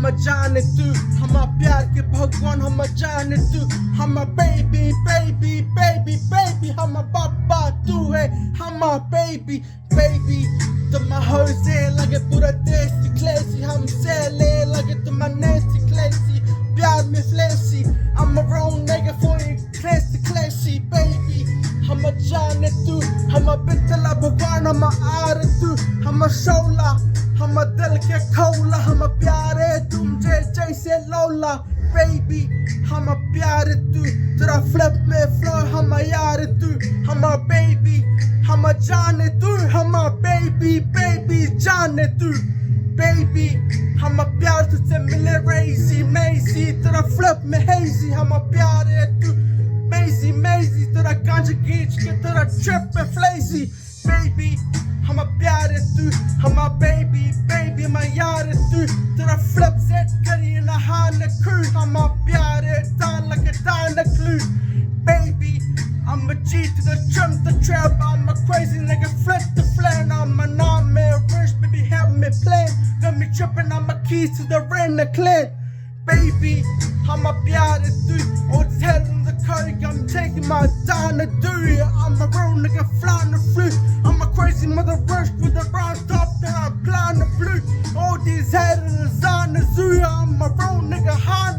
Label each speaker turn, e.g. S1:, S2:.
S1: हम जाने तू हम प्यार के भगवान हम जाने तू हम बेबी बेबी बेबी बेबी हम पापा तू है हम बेबी बेबी तुम होसे लगे पूरा देश क्लेसी हम ले लगे तुम नेसी क्लेसी प्यार में fleshy I'm a wrong nigga for you classy baby हम जाने तू हम बितला भगवान हम आर तू हम शोला हम दिल के खौला हम प्यारे तुमसे जैसे लौला baby हम प्यार तू तेरा फ्लिप में फ्लो हम यार तू हम baby हम जाने तू हम baby baby जाने तू baby हम प्यार तुझसे मिले रेजी मेजी तेरा फ्लिप में हेजी हम प्यारे तू मेजी मेजी तेरा गांजा खींच के तेरा ट्रिप में फ्लेजी baby हम प्यारे तू हम baby baby हम यार तू तेरा फ्लिप सेट करी नहाने क्रू हम प्यारे डाल के डाल clue baby I'm a G to the jump the trap I'm a crazy nigga flip the flare I'm a non-man rich baby help me plan got me tripping I'm a keys to the rain the clan baby I'm a प्यारे तू oh this head on the curry I'm taking my time to do it I'm a real nigga flying the flute I'm a crazy mother rush with a round top and I'm blind the blue all these headers on the zoo I'm a real nigga high